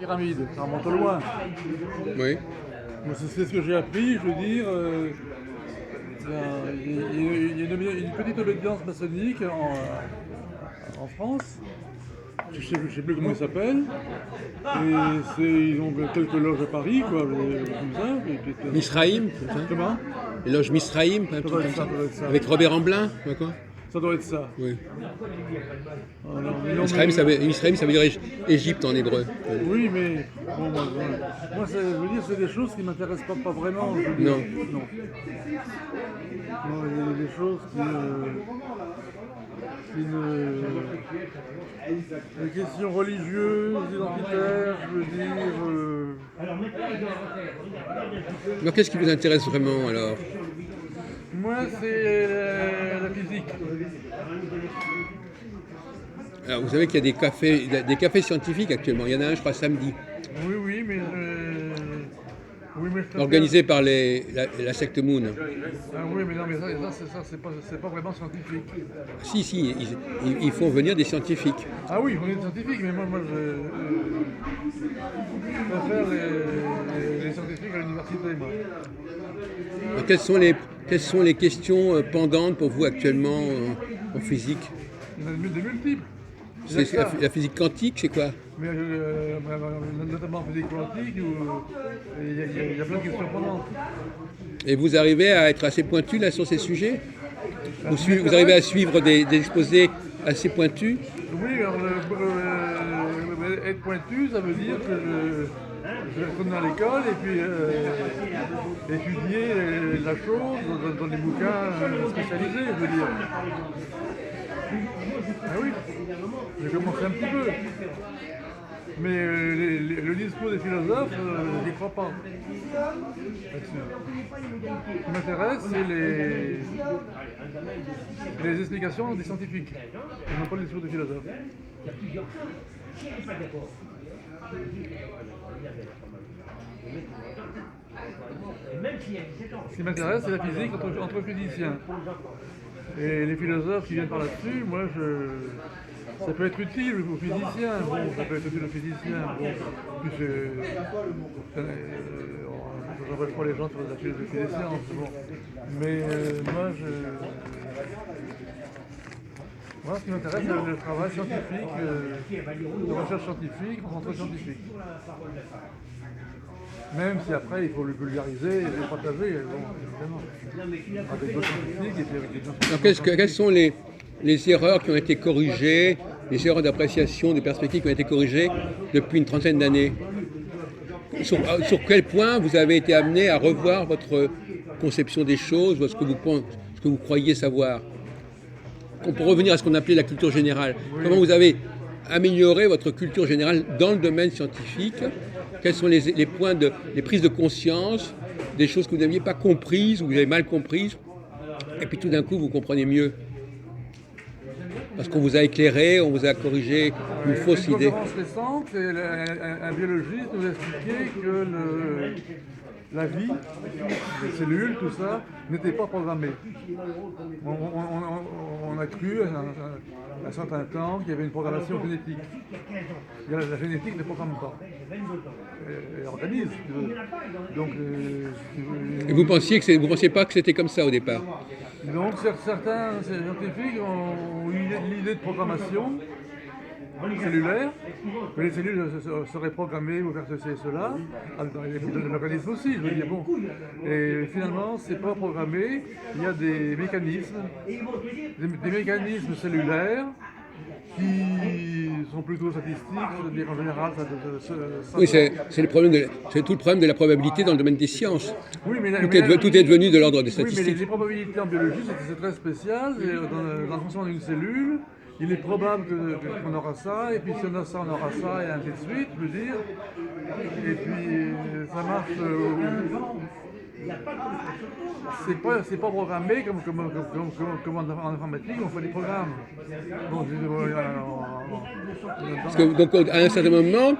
Pyramide, ça remonte au loin. Oui. Moi, c'est ce que j'ai appris, je veux dire. Il y a une petite obédience maçonnique en France. Je ne sais plus comment ils s'appellent. Ils ont quelques loges à Paris, quoi, comme ça. Misraïm, comme ça. Comment? Les loges Misraïm, un Ça truc doit comme être ça, ça. ça doit être ça. Avec Robert Amblin, quoi. Ça doit être ça. Oui. Misraïm, Misraïm, ça veut dire Égypte en hébreu. oui, mais bon, moi je veux dire, c'est des choses qui ne m'intéressent pas vraiment. Je veux dire. Non. Non. Non, il y a des choses les questions religieuses, identitaires, je veux dire. Alors qu'est-ce qui vous intéresse vraiment alors? Moi, c'est la physique. Alors vous savez qu'il y a des cafés scientifiques actuellement. Il y en a un, je crois, samedi, Oui, oui, mais je préfère- organisé par la secte Moon. Ah oui, mais non, mais c'est pas vraiment scientifique. Si, ils font venir des scientifiques. Ah oui, on est scientifique, mais moi je préfère les scientifiques à l'université, moi. Alors, quelles sont les questions pendantes pour vous actuellement en physique? Il y en a des multiples. Il y a C'est ça. la physique quantique, c'est quoi? Mais notamment en physique quantique, il y a plein de questions pendantes. Et vous arrivez à être assez pointu là sur ces sujets? Vous arrivez à suivre des exposés assez pointus? Oui, alors être pointu, ça veut dire que je retourne à l'école et puis étudier la chose dans des bouquins spécialisés, je veux dire. Ah oui, j'ai commencé un petit peu. Mais le discours des philosophes, je n'y crois pas. Là-dessus. Ce qui m'intéresse, c'est les explications des scientifiques, et non pas le discours des philosophes. Ce qui m'intéresse, c'est la physique entre physiciens. Et les philosophes qui viennent par là-dessus, ça peut être utile aux physiciens. Bon, ça peut être utile aux physiciens. Bon, puis on n'empêche pas les gens sur la philosophie des sciences. Bon. Mais moi, ce qui m'intéresse, c'est le travail scientifique, la recherche scientifique, entre scientifiques. Même si après, il faut le vulgariser et le partager, bon, évidemment. Avec d'autres scientifiques et puis avec des gens. Alors, quelles sont les erreurs qui ont été corrigées, les erreurs d'appréciation, des perspectives qui ont été corrigées depuis une trentaine d'années? Sur quel point vous avez été amené à revoir votre conception des choses, ou ce que vous croyiez savoir? Pour revenir à ce qu'on appelait la culture générale, oui. Comment vous avez amélioré votre culture générale dans le domaine scientifique? Quels sont les points les prises de conscience, des choses que vous n'aviez pas comprises ou que vous avez mal comprises, et puis tout d'un coup vous comprenez mieux? Parce qu'on vous a éclairé, on vous a corrigé une fausse idée. Une conférence récente, un biologiste nous a expliqué que la vie, les cellules, tout ça, n'était pas programmé. On a cru un certain temps qu'il y avait une programmation génétique. La génétique ne programme pas. Elle organise. Donc, et vous pensiez pas que c'était comme ça au départ? Donc certains scientifiques ont eu l'idée de programmation cellulaire, que les cellules seraient programmées pour faire ceci et cela, dans l'organisme aussi, je veux dire, bon. Et finalement, c'est pas programmé, il y a des mécanismes cellulaires qui sont plutôt statistiques, c'est-à-dire en général, oui, c'est tout le problème de la probabilité dans le domaine des sciences. Oui, tout est devenu de l'ordre des statistiques. Oui, mais les probabilités en biologie, c'est très spécial. Dans le fonctionnement d'une cellule, il est probable qu'on aura ça, et puis si on a ça, on aura ça, et ainsi de suite, je veux dire. Et puis, ça marche. C'est pas programmé comme en informatique, on fait des programmes. Bon, donc, à un certain moment,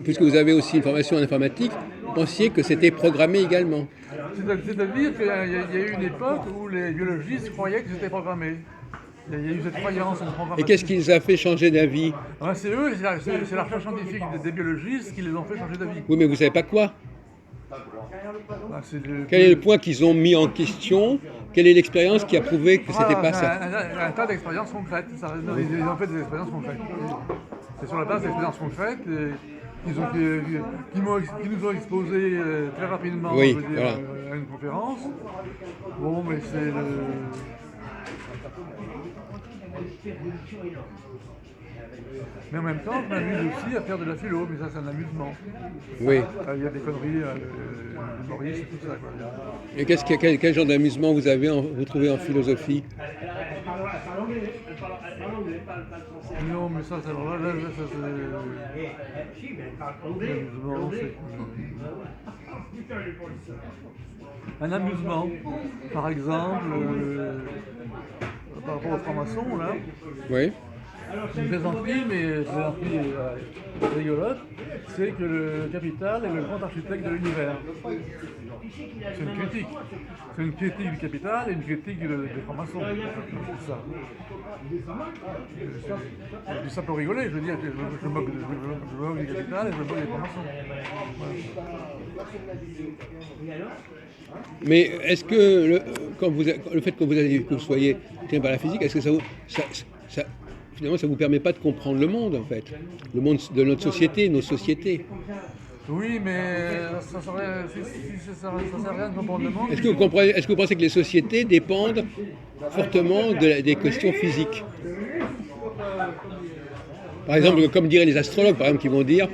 puisque vous avez aussi une formation en informatique, vous pensiez que c'était programmé également. C'est-à-dire qu'il y a eu une époque où les biologistes croyaient que c'était programmé. Il y a eu cette croyance, une Et programmation. qu'est-ce qui les a fait changer d'avis? Ouais, c'est eux, c'est la recherche scientifique des biologistes qui les ont fait changer d'avis. Oui, mais vous savez pas quoi? C'est Quel est le point qu'ils ont mis en question? Quelle est l'expérience qui a prouvé que c'était pas ça? un tas d'expériences concrètes. Ils ont fait des expériences concrètes. C'est sur la base d'expériences concrètes qui nous ont exposé très rapidement Oui, je veux dire, voilà. à une conférence. Bon, mais c'est le... Mais en même temps, je m'amuse aussi à faire de la philo, mais ça c'est un amusement. Oui. Il y a des conneries, humoristes et tout ça. Quoi. Et quel genre d'amusement vous trouvez en philosophie? Non, mais ça, ça c'est un amusement. Par exemple, par rapport aux francs-maçons, là, Oui. une plaisanterie, mais plaisanterie rigolote, c'est que le capital est le grand architecte de l'univers. C'est une critique. C'est une critique du capital et une critique des francs-maçons. C'est ça. Je dis ça pour rigoler, je veux dire, je me moque du capital et je me moque des francs-maçons. Voilà. Mais est-ce que le fait que vous soyez attiré par la physique, est-ce que finalement, ça ne vous permet pas de comprendre le monde, en fait? Le monde de notre société, nos sociétés. Oui, mais ça sert à rien de comprendre le monde. Est-ce que vous pensez que les sociétés dépendent fortement des questions physiques? Par exemple, comme diraient les astrologues, par exemple, qui vont dire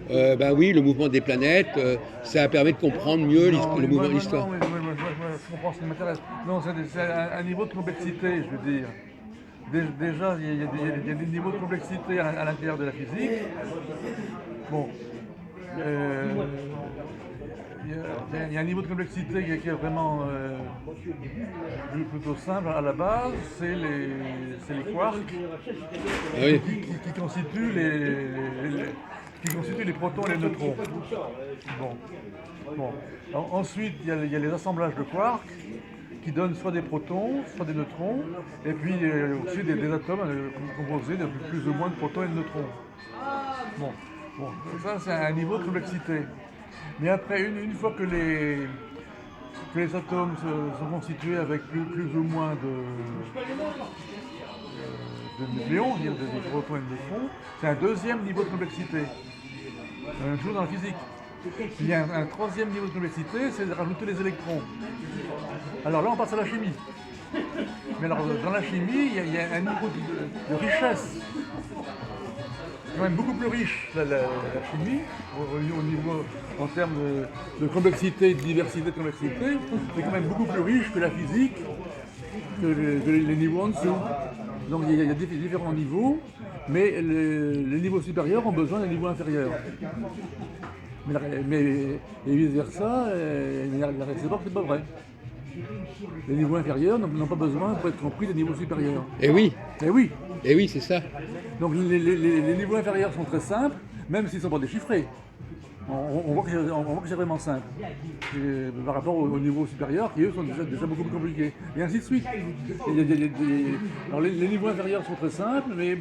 ben oui, le mouvement des planètes, ça permet de comprendre mieux le mouvement de l'histoire. Non, je comprends ce qui m'intéresse. Non, c'est un niveau de complexité, je veux dire. Déjà, il y a des niveaux de complexité à l'intérieur de la physique. Bon. Il y a un niveau de complexité qui est vraiment plutôt simple à la base, c'est les quarks Oui. qui constituent les protons et les neutrons. Bon. Ensuite, il y a les assemblages de quarks qui donnent soit des protons, soit des neutrons, et puis aussi des atomes composés de plus ou moins de protons et de neutrons. Bon, ça c'est un niveau de complexité. Mais après, une fois que les atomes sont constitués avec plus ou moins de nucléons, c'est-à-dire des protons et de neutrons, c'est un deuxième niveau de complexité. Toujours dans la physique. Il y a un troisième niveau de complexité, c'est de rajouter les électrons. Alors là, on passe à la chimie. Mais alors, dans la chimie, il y a un niveau de richesse. Quand même beaucoup plus riche, la chimie, au niveau, en termes de complexité, de diversité de complexité, c'est quand même beaucoup plus riche que la physique, que les niveaux en dessous. Donc il y a différents niveaux, mais les niveaux supérieurs ont besoin des niveaux inférieurs. Mais et vice-versa, la réciproque, c'est pas vrai. Les niveaux inférieurs n'ont pas besoin, pour être compris, des niveaux supérieurs. Eh oui. Eh oui. Eh oui, c'est ça. Donc les niveaux inférieurs sont très simples, même s'ils ne sont pas déchiffrés. On voit que c'est vraiment simple. Par rapport aux niveaux supérieurs, qui eux sont déjà beaucoup plus compliqués. Et ainsi de suite. Alors les niveaux inférieurs sont très simples, mais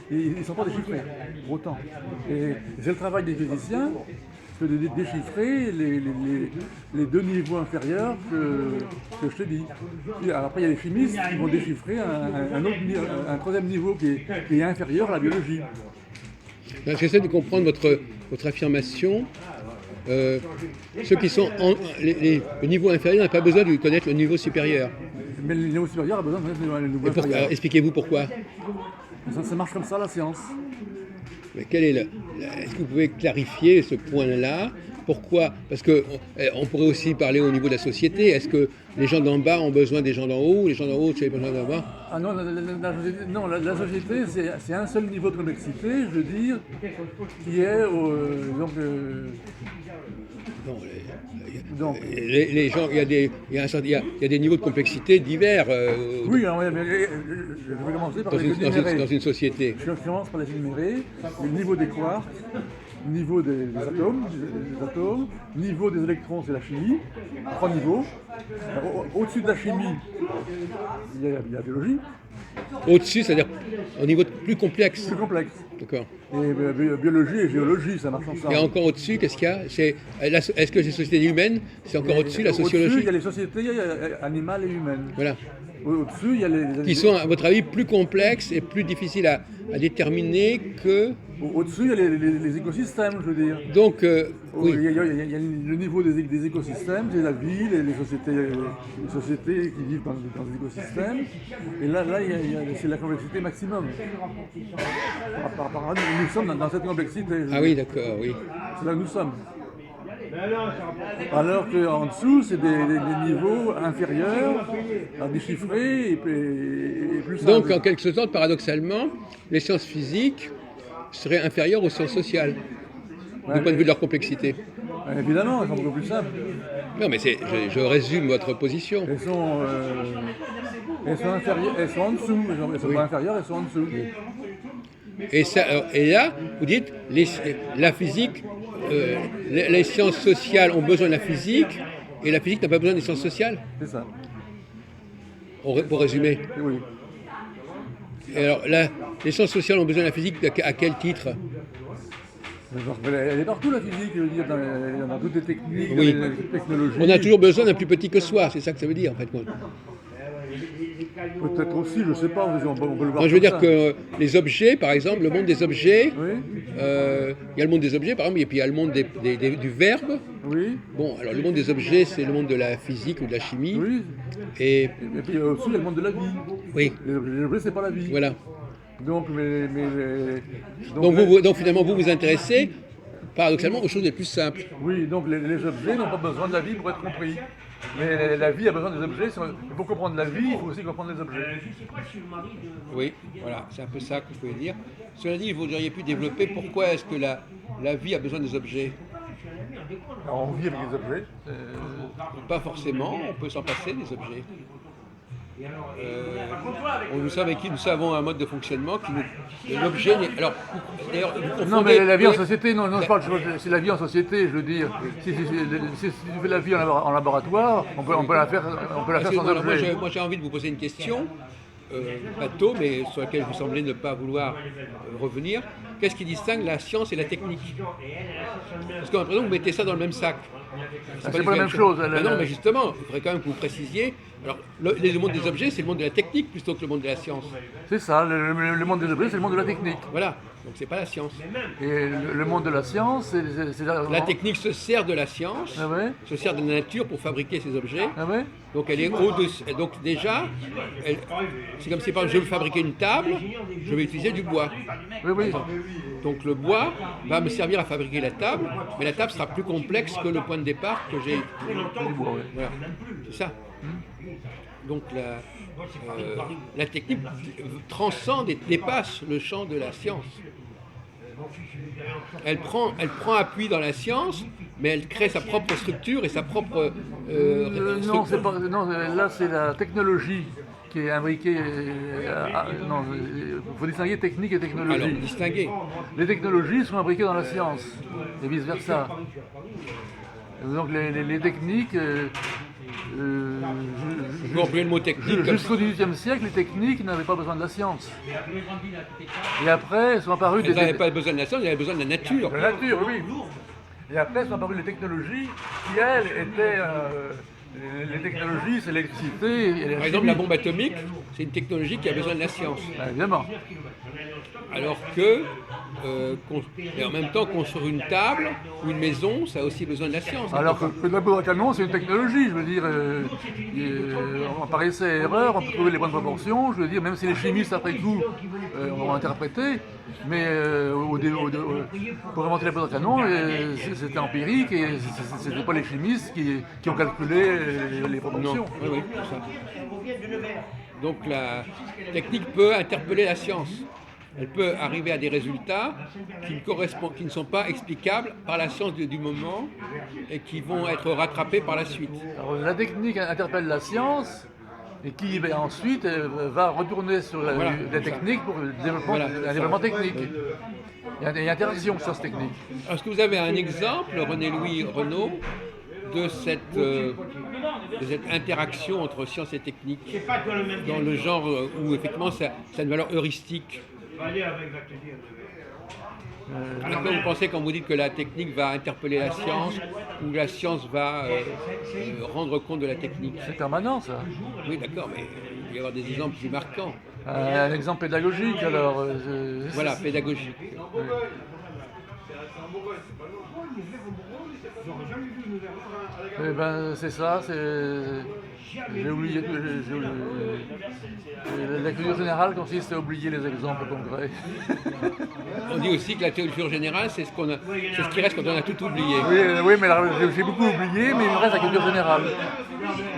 ils ne sont pas déchiffrés, pour autant. Et c'est le travail des physiciens que de déchiffrer les deux niveaux inférieurs que je te dis. Et après, il y a les chimistes qui vont déchiffrer un troisième niveau qui est inférieur à la biologie. J'essaie de comprendre votre affirmation. Ceux qui sont le niveau inférieur n'ont pas besoin de connaître le niveau supérieur. Mais le niveau supérieur a besoin de connaître le niveau inférieur. Expliquez-vous pourquoi. Ça marche comme ça, la science. Mais est-ce que vous pouvez clarifier ce point-là? Pourquoi? Parce qu'on pourrait aussi parler au niveau de la société. Est-ce que les gens d'en bas ont besoin des gens d'en haut, ou les gens d'en haut, c'est les gens d'en bas? Ah non, la société, c'est un seul niveau de complexité, je veux dire, qui est les gens, il y a des niveaux de complexité divers. Oui, alors, je vais commencer par les énumérer. Dans une société. Je commence par les énumérer. Le niveau des quarks, le niveau des atomes, le niveau des électrons, c'est la chimie, 3 niveaux. Au-dessus de la chimie, il y a la biologie. Au-dessus, c'est-à-dire au niveau plus complexe. plus complexe. D'accord. Et biologie et géologie, ça marche ensemble. Et encore au-dessus, qu'est-ce qu'il y a? Est-ce que c'est société humaine? C'est encore au-dessus, la Au-dessus, sociologie? il y a les sociétés animales et humaines. Voilà. Au-dessus, il y a Qui sont, à votre avis, plus complexes et plus difficiles à déterminer que... Au-dessus, il y a les écosystèmes, je veux dire. Donc, oui. Il y a le niveau des écosystèmes, c'est la vie, les sociétés qui vivent dans des écosystèmes. Et là c'est la complexité maximum. Nous sommes dans cette complexité. Ah oui, d'accord, oui. C'est là où nous sommes. Alors qu'en dessous, c'est des niveaux inférieurs à déchiffrer et plus simples. Donc, en quelque sorte, paradoxalement, les sciences physiques seraient inférieures aux sciences sociales, du point de vue de leur complexité. Évidemment, elles sont beaucoup plus simples. Non, mais je résume votre position. Elles sont inférieures, elles sont en dessous. Elles ne sont pas inférieures, elles sont en dessous. Et là, vous dites, la physique, les sciences sociales ont besoin de la physique, et la physique n'a pas besoin des sciences sociales, C'est ça. pour résumer. Oui. Et alors, les sciences sociales ont besoin de la physique à quel titre? Elle est partout la physique, je veux dire, dans toutes les techniques, Oui. dans les technologies. On a toujours besoin d'un plus petit que soi, c'est ça que ça veut dire en fait. Peut-être aussi, je ne sais pas, on peut le voir. Moi, je veux comme dire ça. que les objets, par exemple, le monde des objets, Oui, il y a le monde des objets, par exemple, et puis il y a le monde du verbe. oui, Bon, alors le monde des objets, c'est le monde de la physique ou de la chimie. oui. Et Et puis aussi, il y a le monde de la vie. oui, Les objets, c'est pas la vie. voilà. Donc, Donc finalement, vous vous intéressez paradoxalement aux choses les plus simples. oui, donc les objets n'ont pas besoin de la vie pour être compris. Mais la vie a besoin des objets. Pour comprendre la vie, il faut aussi comprendre les objets. Oui, voilà, c'est un peu ça que vous pouvez dire. Cela dit, vous auriez pu développer pourquoi est-ce que la vie a besoin des objets. Alors, on vit avec les objets. Pas forcément, on peut s'en passer des objets. Nous savons un mode de fonctionnement qui l'objet n'est. Alors, d'ailleurs, vous confondez- Non, mais la vie en société, non, c'est la vie en société, je veux dire. Si tu fais la vie en laboratoire, on peut la faire Parce que, sans voilà, objet. moi, j'ai envie de vous poser une question, bateau, mais sur laquelle vous semblez ne pas vouloir revenir. Qu'est-ce qui distingue la science et la technique? Parce qu'on a l'impression que vous mettez ça dans le même sac. C'est pas la même chose. Mais non, mais justement, il faudrait quand même que vous précisiez. Alors, le monde des objets, c'est le monde de la technique plutôt que le monde de la science. C'est ça, le monde des objets, c'est le monde de la technique. Voilà, donc c'est pas la science. Et le monde de la science, c'est La technique se sert de la science, Ah ouais? se sert de la nature pour fabriquer ces objets. Ah ouais? Donc elle est au-dessus. Donc déjà, c'est comme si par exemple, je veux fabriquer une table, je vais utiliser du bois. Oui, oui. Donc le bois va me servir à fabriquer la table, mais la table sera plus complexe que le point de départ que j'ai. Du bois, ouais. Voilà, c'est ça. Donc la technique transcende et dépasse le champ de la science. Elle prend appui dans la science, mais elle crée sa propre structure et sa propre Non, non, là c'est la technologie qui est imbriquée. Non, il faut distinguer technique et technologie. Alors, distinguer. Les technologies sont imbriquées dans la science et vice versa. Donc les techniques. Vous employez le mot technique. Jusqu'au XVIIIe siècle, les techniques n'avaient pas besoin de la science. Et après sont apparues Elles n'avaient pas besoin de la science, elles avaient besoin de la nature. de la nature, oui. Et après sont apparues les technologies qui, elles, étaient... les technologies, c'est l'électricité et Par exemple, la bombe atomique, c'est une technologie qui a besoin de la science. Évidemment. Alors que, et en même temps, construire une table ou une maison, ça a aussi besoin de la science. Alors que la poudre à canon, c'est une technologie, je veux dire, par essai et erreur, on peut trouver les bonnes proportions, je veux dire, même si les chimistes, après coup, ont interprété, mais pour inventer la poudre à canon, c'était empirique et c'était pas les chimistes qui ont calculé les proportions. Non, oui, oui, c'est ça. Donc la technique peut interpeller la science. Elle peut arriver à des résultats qui ne sont pas explicables par la science du moment et qui vont être rattrapés par la suite. Alors, la technique interpelle la science et qui ensuite va retourner sur la technique pour le développement, un développement technique. Il y a une interaction sur cette technique. Est-ce que vous avez un exemple, René-Louis Renaud, de cette de cette interaction entre science et technique, dans le genre où effectivement ça a une valeur heuristique. À quoi vous pensez quand vous dites que la technique va interpeller la science ou la science va rendre compte de la technique? C'est permanent, ça. Oui, d'accord, mais il va y avoir des exemples plus marquants. Un exemple pédagogique, alors. Voilà, pédagogique. Oui. Eh ben, c'est ça, j'ai oublié. La culture générale consiste à oublier les exemples concrets. On dit aussi que la culture générale, c'est ce qui reste quand on a tout oublié. Oui, mais alors, j'ai beaucoup oublié, mais il me reste la culture générale.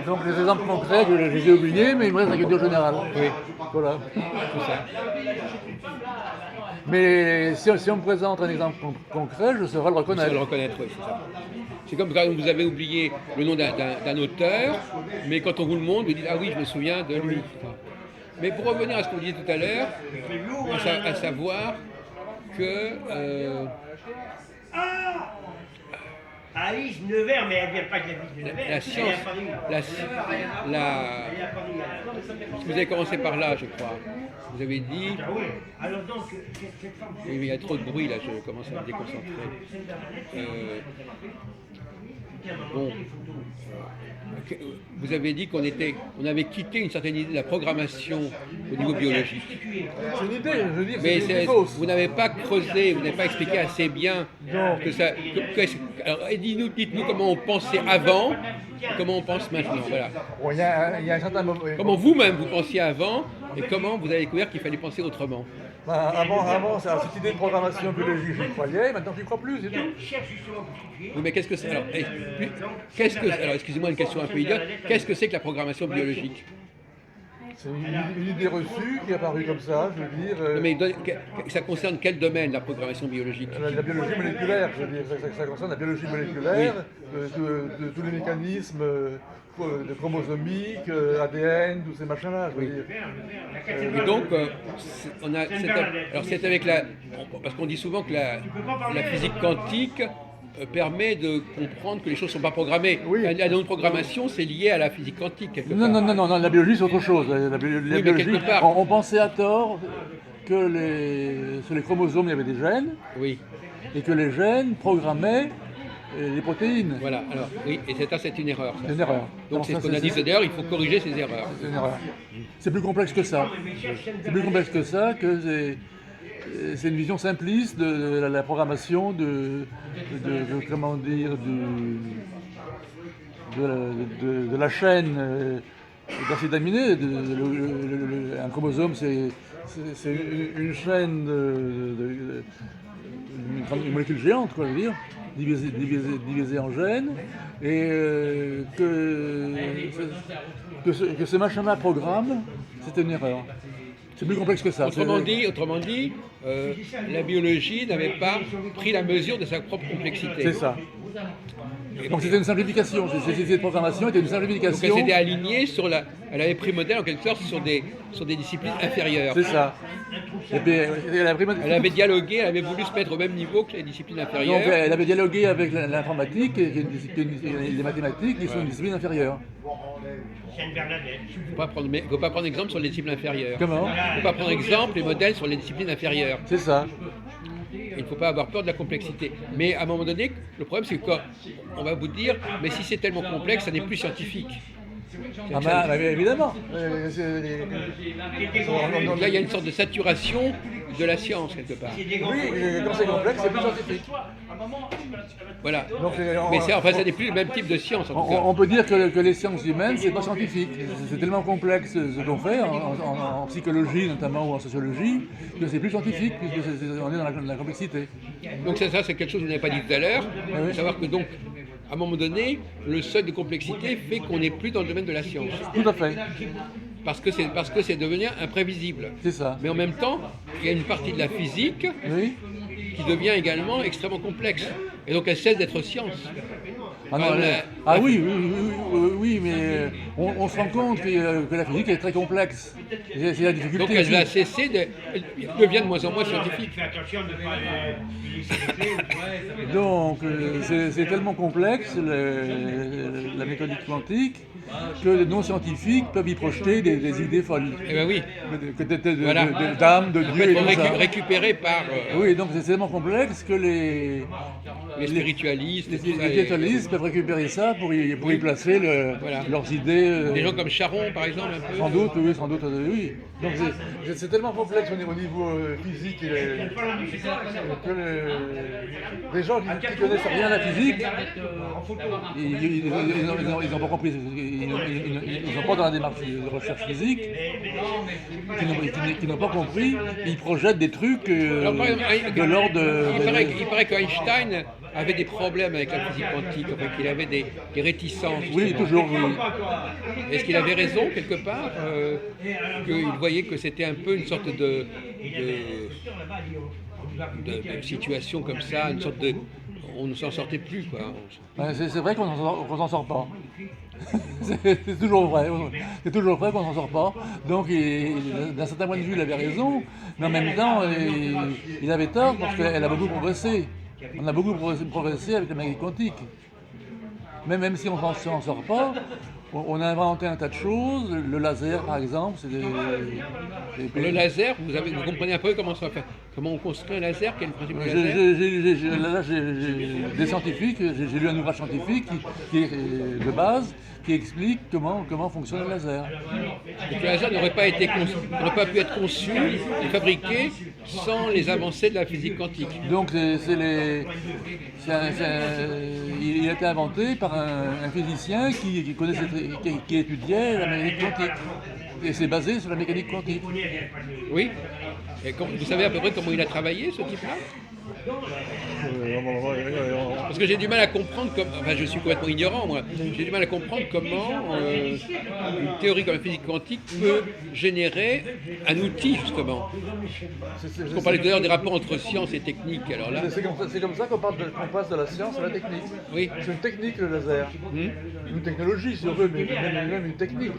Donc les exemples concrets, je les ai oubliés, mais il me reste la culture générale. Oui, Voilà. tout ça. Mais si on me présente un exemple concret, je saurai le Vous reconnaître. savez le reconnaître, oui, c'est ça. C'est comme quand vous avez oublié le nom d'un auteur, mais quand on vous le montre, vous dites ah oui, je me souviens de lui. Mais pour revenir à ce qu'on disait tout à l'heure, à savoir que Alice Nevers, mais elle vient pas de la ville de Nevers. la science, vous avez commencé par là, je crois. Vous avez dit, Ah oui, alors donc, cette femme. oui, mais il y a trop de bruit là, je commence à me déconcentrer. Bon, vous avez dit on avait quitté une certaine idée de la programmation au niveau biologique. C'est une idée, je veux dire, Mais c'est une idée fausse. vous n'avez pas creusé, vous n'avez pas expliqué assez bien que ça. Alors, dites-nous comment on pensait avant, comment on pense maintenant. Voilà. Bon, il y a un certain moment. Comment vous-même vous pensiez avant et comment vous avez découvert qu'il fallait penser autrement. Avant, cette idée de programmation biologique, j'y croyais, maintenant j'y crois plus, c'est tout. Oui, mais qu'est-ce que c'est alors, alors, excusez-moi une question un peu idiote. Qu'est-ce que c'est que la programmation biologique? C'est une idée reçue qui est apparue comme ça, je veux dire. Non, mais ça concerne quel domaine la programmation biologique? La biologie moléculaire, je veux dire, ça concerne la biologie moléculaire, de tous les mécanismes de chromosomiques, ADN, tous ces machins-là, je veux dire. Et donc, alors c'est avec parce qu'on dit souvent que la physique quantique permet de comprendre que les choses ne sont pas programmées. Oui. La non-programmation, c'est lié à la physique quantique, quelque part. Non, la biologie c'est autre chose. La mais biologie, quelque part. on pensait à tort que sur les chromosomes il y avait des gènes, Oui, et que les gènes programmaient les protéines. voilà. Alors, oui, et c'est une erreur. Ça. C'est une erreur. Donc Non, c'est ça, ce qu'on a dit d'ailleurs, il faut corriger ces erreurs. C'est une erreur. C'est plus complexe que ça. C'est plus complexe que ça, c'est une vision simpliste de la programmation comment dire, de la chaîne d'acides aminés. Un chromosome, c'est une chaîne une molécule géante, quoi, je veux dire, divisée en gènes, et que ce machin-là programme, c'est une erreur. C'est plus complexe que ça. Autrement dit, la biologie n'avait pas pris la mesure de sa propre complexité. C'est ça. Donc c'était une simplification. Cette programmation était une Donc elle simplification. s'était alignée elle avait pris modèle en quelque sorte sur des disciplines inférieures. C'est ça. Et puis, elle a pris- Elle avait dialogué, elle avait voulu se mettre au même niveau que les disciplines Donc inférieures. elle avait dialogué avec l'informatique et les mathématiques qui sont une discipline inférieure. Sainte Bernadette. Il ne faut pas prendre exemple sur les disciplines inférieures. Comment? Il ne faut pas prendre exemple les modèles sur les disciplines inférieures. C'est ça. Il ne faut pas avoir peur de la complexité. Mais à un moment donné, le problème c'est qu'on va vous dire, mais si c'est tellement complexe, ça n'est plus scientifique. Ah bah, évidemment. Donc là, il y a une sorte de saturation de la science quelque part. Oui, quand c'est complexe, c'est plus scientifique. Voilà. Donc, Mais ça n'est plus le même type de science en tout cas. on peut dire que les sciences humaines, c'est pas scientifique. C'est tellement complexe ce qu'on fait, en psychologie notamment ou en sociologie, que c'est plus scientifique, puisque on est dans la complexité. Donc ça c'est quelque chose que vous n'avez pas dit tout à l'heure, oui. savoir que donc, à un moment donné, le seuil de complexité fait qu'on n'est plus dans le domaine de la science. Tout à fait. Parce que c'est devenu imprévisible. C'est ça. Mais en même temps, il y a une partie de la physique Oui. qui devient également extrêmement complexe. Et donc elle cesse d'être science. Ah, non, oui, mais on se rend compte que la physique est très complexe. C'est la difficulté. Donc elle va cesser de... Elle devient de moins en moins scientifique. Fais attention de ne pas y laisser les clés. Donc c'est tellement complexe la mécanique quantique que les non-scientifiques peuvent y projeter des idées folles. Eh bien oui. Voilà. D'âme, de Dieu et tout ça. Récupéré par Oui, donc c'est tellement complexe que les spiritualistes. les spiritualistes peuvent récupérer ça pour y placer Voilà. leurs idées. Des gens comme Charon, par exemple, un peu. Sans doute, oui. Donc c'est tellement complexe au niveau physique que les gens qui connaissent rien à la physique, ils n'ont pas compris, ils n'ont pas dans la démarche de recherche physique, qui n'ont pas compris, ils projettent des trucs Alors, par exemple, de l'ordre il paraît qu'Einstein avait des problèmes avec la physique quantique, enfin, qu'il avait des réticences. Oui, justement. toujours, oui. Est-ce qu'il avait raison quelque part qu'il voyait que c'était un peu une sorte de situation comme ça, une sorte de... On ne s'en sortait plus, quoi. C'est vrai qu'on s'en sort pas. C'est toujours vrai. C'est toujours vrai qu'on s'en sort pas. Donc, d'un certain point de vue, il avait raison, mais en même temps, il avait tort parce qu'elle a beaucoup progressé. On a beaucoup progressé avec la mécanique quantique. Même si on ne s'en sort pas, on a inventé un tas de choses. Le laser, par exemple, c'est Le laser, vous comprenez un peu comment ça fait, comment on construit un laser, quel est le principe du laser? Là, j'ai des scientifiques, j'ai lu un ouvrage scientifique qui est de base, qui explique comment fonctionne le laser. Donc le laser n'aurait pas pu être conçu et fabriqué sans les avancées de la physique quantique. Donc il a été inventé par un physicien qui étudiait la mécanique quantique. Et c'est basé sur la mécanique quantique. Oui. Et vous savez à peu près comment il a travaillé, ce type-là? Parce que j'ai du mal à comprendre, enfin je suis complètement ignorant moi, j'ai du mal à comprendre comment une théorie comme la physique quantique peut générer un outil justement. Parce qu'on parlait tout à l'heure des rapports entre science et technique, alors là... C'est comme ça qu'on passe de la science à la technique. Oui. C'est une technique le laser. Une technologie si on veut, mais même une technique.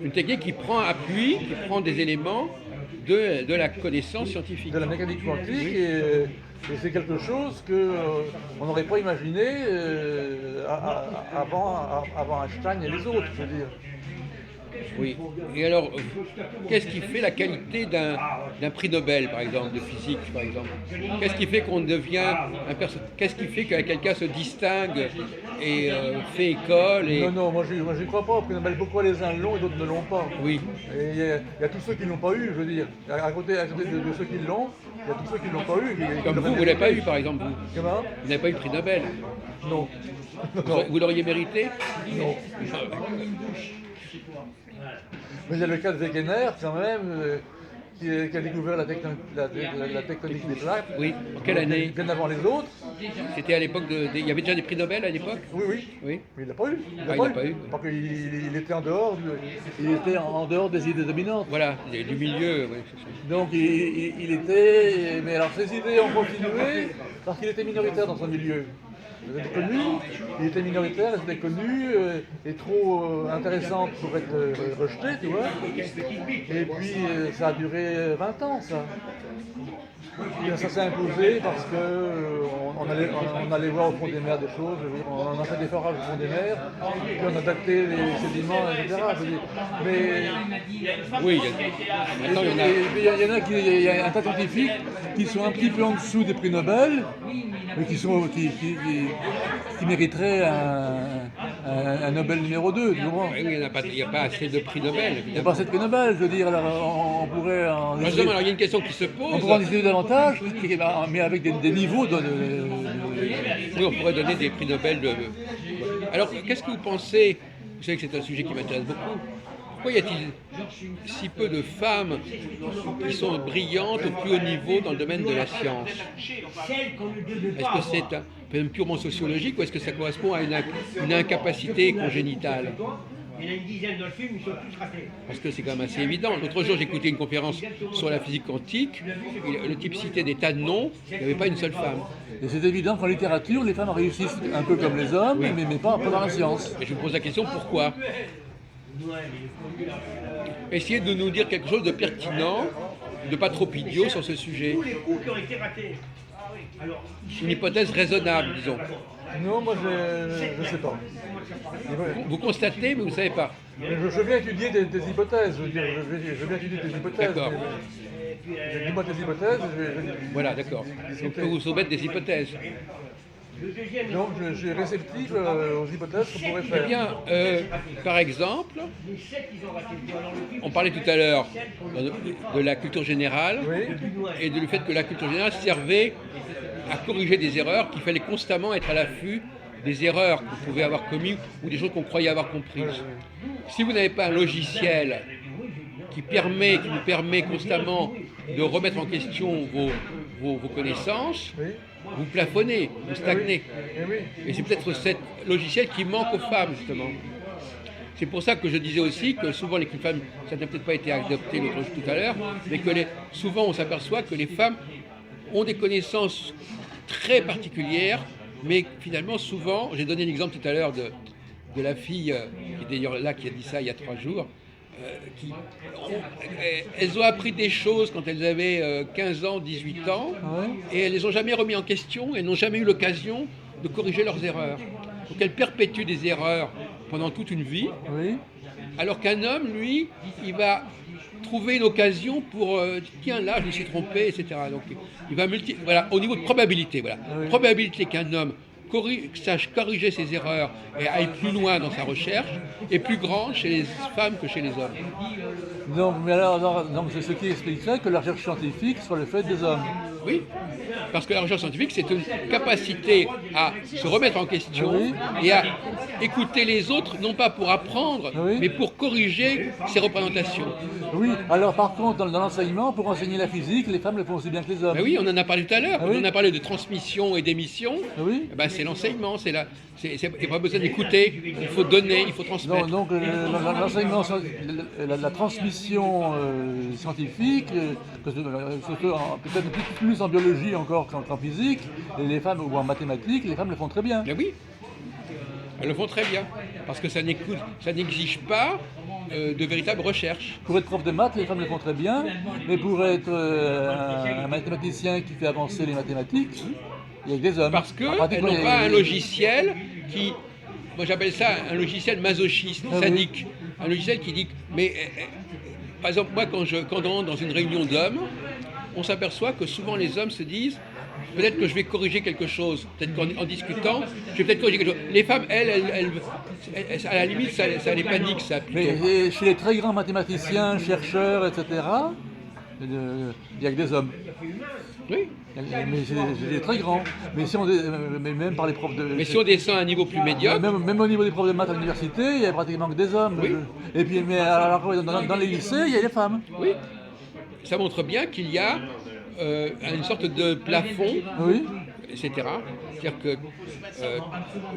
Une technique qui prend appui, qui prend des éléments de la connaissance scientifique. De la mécanique quantique, et c'est quelque chose qu'on n'aurait pas imaginé avant Einstein et les autres, je veux dire. Oui. Et alors, qu'est-ce qui fait la qualité d'un prix Nobel, par exemple, de physique, par exemple? Qu'est-ce qui fait qu'on devient qu'est-ce qui fait que quelqu'un se distingue et fait école et... Non, moi j'y crois pas. Prix Nobel, pourquoi les uns l'ont et d'autres ne l'ont pas? Oui. Et il y a tous ceux qui ne l'ont pas eu, je veux dire. À côté de ceux qui l'ont, il y a tous ceux qui ne l'ont pas eu. Comme vous l'avez pas eu, par exemple, vous. Comment? Vous n'avez pas eu le prix Nobel. Non. Vous l'auriez mérité? Non. Mais il y a le cas de Wegener, quand même, qui a découvert la tectonique des plaques. Oui. En quelle année? Bien avant les autres. C'était à l'époque il y avait déjà des prix Nobel à l'époque? Oui. Oui. Mais il l'a pas eu. Il l'a pas eu. Parce qu'il était en dehors, des idées dominantes. Voilà, du milieu. Oui. Donc il était. Mais alors ses idées ont continué parce qu'il était minoritaire dans son milieu. Il était minoritaire, il était connu et trop intéressante pour être rejeté, tu vois. Et puis ça a duré 20 ans, ça. Et ça s'est imposé parce qu'on allait voir au fond des mers des choses, on a fait des forages au fond des mers, puis on a daté les sédiments, etc. Mais oui, maintenant il y a un tas de scientifiques qui sont un petit peu en dessous des prix Nobel, mais qui mériteraient un Nobel numéro 2, du moins. Oui, il n'y a pas assez de prix Nobel. Il n'y a pas assez de prix Nobel, je veux dire, alors on pourrait en discuter. Alors il y a une question qui se pose. On pourrait en discuter davantage, mais avec des niveaux de... Oui, on pourrait donner des prix Nobel de... Alors, qu'est-ce que vous pensez? Vous savez que c'est un sujet qui m'intéresse beaucoup. Pourquoi y a-t-il si peu de femmes qui sont brillantes au plus haut niveau dans le domaine de la science? Est-ce que c'est un problème purement sociologique ou est-ce que ça correspond à une incapacité congénitale? Il y en a une dizaine dans le film, ils sont tous ratés. Parce que c'est quand même assez évident. L'autre jour, j'écoutais une conférence sur la physique quantique. Le type citait des tas de noms, il n'y avait pas une seule femme. Et c'est évident qu'en littérature, les femmes réussissent un peu comme les hommes, Oui. mais pas dans la science. Et je me pose la question, pourquoi? Essayez de nous dire quelque chose de pertinent, de pas trop idiot sur ce sujet. Tous les coups qui ont été ratés. Alors, Une hypothèse raisonnable, disons. Non, moi je sais pas. Vous constatez, mais vous ne savez pas. Je viens étudier des hypothèses, je veux dire, je viens étudier des hypothèses. D'accord. Dis-moi tes hypothèses, Voilà, d'accord. Donc, je peux vous soumettre des hypothèses. le deuxième, donc je suis réceptif aux hypothèses qu'on pourrait Eh faire. bien, par exemple, les 7 qu'ils ont ratés. Dans le film, on parlait tout à l'heure de la culture générale Oui, et du fait que la culture générale servait à corriger des erreurs, qu'il fallait constamment être à l'affût des erreurs qu'on pouvait avoir commises ou des choses qu'on croyait avoir comprises. Si vous n'avez pas un logiciel qui nous permet constamment de remettre en question vos connaissances, oui, vous plafonnez, vous stagnez. eh oui. Et c'est peut-être ce logiciel qui manque aux femmes, justement. C'est pour ça que je disais aussi que souvent les femmes, ça n'a peut-être pas été adopté l'autre jour tout à l'heure, mais que souvent on s'aperçoit que les femmes ont des connaissances très particulières, mais finalement souvent, j'ai donné l'exemple tout à l'heure de la fille, qui est d'ailleurs là, qui a dit ça il y a 3 jours, elles ont appris des choses quand elles avaient 15 ans, 18 ans, Ouais. et elles ne les ont jamais remis en question, elles n'ont jamais eu l'occasion de corriger leurs erreurs. Donc elles perpétuent des erreurs pendant toute une vie, Oui, alors qu'un homme, lui, il va trouver une occasion pour tiens là je me suis trompé, etc. Donc il va voilà, au niveau de probabilité, voilà. Oui. Probabilité qu'un homme sache corriger ses erreurs et aille plus loin dans sa recherche est plus grande chez les femmes que chez les hommes. donc, mais alors, donc c'est ce qui expliquerait que la recherche scientifique soit le fait des hommes. Oui, parce que la recherche scientifique, c'est une capacité à se remettre en question Oui. et à écouter les autres, non pas pour apprendre, Oui. mais pour corriger ses représentations. Oui, alors par contre, dans l'enseignement, pour enseigner la physique, les femmes le font aussi bien que les hommes. Ben oui, on en a parlé tout à l'heure, Ah oui. on en a parlé de transmission et d'émission. Ah oui. Eh ben, c'est l'enseignement, il n'y a pas besoin d'écouter, il faut donner, il faut transmettre. Donc l'enseignement, la transmission scientifique, peut-être plus en biologie encore qu'en physique, et les femmes, ou en mathématiques, les femmes le font très bien. Mais oui, elles le font très bien, parce que ça n'exige pas de véritable recherche. Pour être prof de maths, les femmes le font très bien, mais pour être un mathématicien qui fait avancer les mathématiques, il y a que des hommes. Parce En qu'elles pratique, n'ont il y a- pas un logiciel qui, moi j'appelle ça un logiciel masochiste, Ah oui. sadique. Un logiciel qui dit, mais par exemple, moi quand on rentre dans une réunion d'hommes, on s'aperçoit que souvent les hommes se disent, peut-être que je vais corriger quelque chose, peut-être qu'en discutant, je vais peut-être corriger quelque chose. Les femmes, elles, à la limite, ça les panique, ça, plutôt. Mais chez les très grands mathématiciens, chercheurs, etc., il n'y a que des hommes. Oui. Mais c'est des très grands. Mais même par les profs de. Mais si on descend à un niveau plus médiocre, Même au niveau des profs de maths à l'université, il y a pratiquement que des hommes. Oui. Et puis, mais alors, dans les lycées, il y a des femmes. oui, ça montre bien qu'il y a une sorte de plafond, Oui. etc. C'est-à-dire que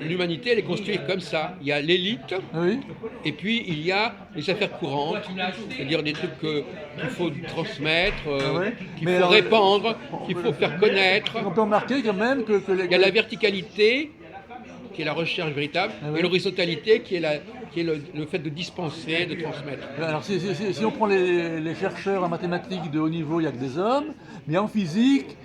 l'humanité, elle est construite comme ça. Il y a l'élite, Oui. et puis il y a les affaires courantes, c'est-à-dire des trucs qu'il faut transmettre, Ah ouais. qu'il Mais faut alors, répandre, qu'il faut faire connaître. On peut remarquer quand même que les. Il y a la verticalité, qui est la recherche véritable, Ah ouais. et l'horizontalité, qui est le fait de dispenser, de transmettre. Alors si on prend les chercheurs en mathématiques de haut niveau, il n'y a que des hommes, mais en physique,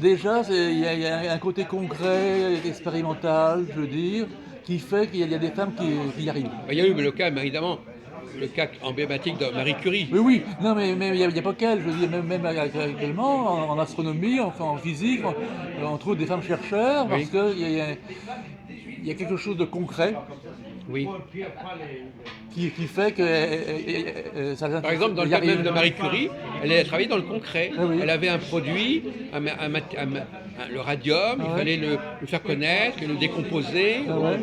déjà il y a un côté concret, expérimental, je veux dire, qui fait qu'il y a des femmes qui y arrivent. Il y a eu le cas, évidemment, le cas emblématique de Marie Curie. Oui, oui, non, mais il n'y a pas qu'elle, je veux dire, même actuellement, en astronomie, enfin, en physique, on trouve des femmes chercheurs, parce Oui. qu'il y a quelque chose de concret Oui. qui fait que ça Par exemple, dans le y cas arrive. même de Marie Curie, elle a travaillé dans le concret. Ah oui. Elle avait un produit, le radium, Ah il ouais. fallait le faire connaître, le décomposer. Ah ouais.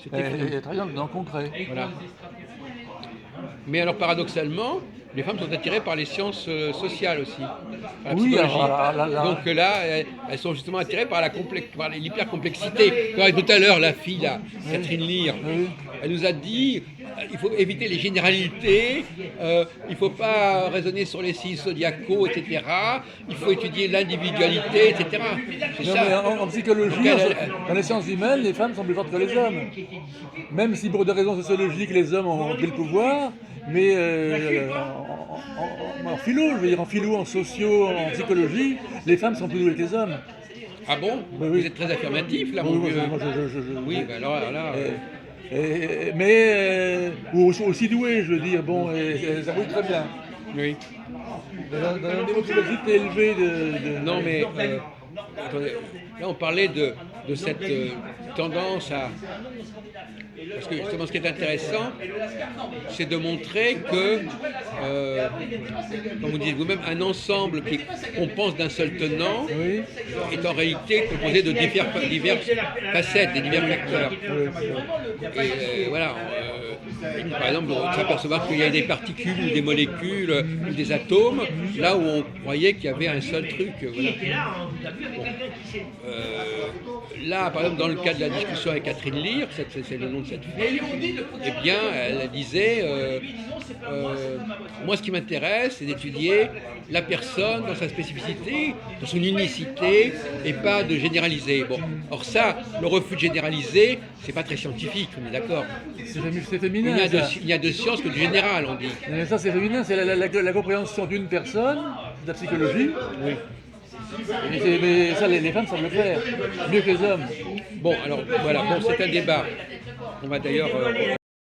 C'était Elle travaille dans le concret. Voilà. Mais alors paradoxalement, les femmes sont attirées par les sciences sociales aussi, par la Oui, psychologie. là. Donc là, elles sont justement attirées par par l'hypercomplexité. Comme tout à l'heure, la fille, là, Catherine Lear, Oui. elle nous a dit il faut éviter les généralités, il ne faut pas raisonner sur les signes zodiacaux, etc. Il faut étudier l'individualité, etc. C'est Non, ça. mais en psychologie, Donc, dans les sciences humaines, les femmes sont plus fortes que les hommes. Même si pour des raisons sociologiques, les hommes ont pris le pouvoir, mais en philo, je veux dire en philo, en sociaux, en psychologie, les femmes sont plus douées que les hommes. Ah bon? Oui, Vous oui. êtes très affirmatif là, Oui, mon moi, vieux. moi, je- Oui, ben alors là. ou aussi douées, je veux dire, bon, ça roule très bien. Oui. Dans un niveau psychologique élevé Non, mais attendez, là on parlait de cette tendance à. Parce que justement, ce qui est intéressant, c'est de montrer que, comme vous dites vous-même, un ensemble qu'on pense d'un seul tenant Oui. est en réalité composé de diverses facettes, des divers facteurs. Et voilà. Par exemple, on s'apercevoir qu'il y a des particules ou des molécules ou des atomes, là où on croyait qu'il y avait un seul truc. Voilà. Là, par exemple, dans le cadre de la discussion avec Catherine Lear, c'est le nom de cette fille, eh bien, elle disait moi, ce qui m'intéresse, c'est d'étudier la personne dans sa spécificité, dans son unicité, et pas de généraliser. Bon, or ça, le refus de généraliser, c'est pas très scientifique, on est d'accord. C'est féminin. Ça. Il n'y a de science que du général, on dit. Mais ça, c'est féminin, c'est la compréhension d'une personne, de la psychologie. Oui. Mais ça, les femmes savent le faire, mieux que les hommes. Bon, alors voilà, bon, c'est un débat. On va d'ailleurs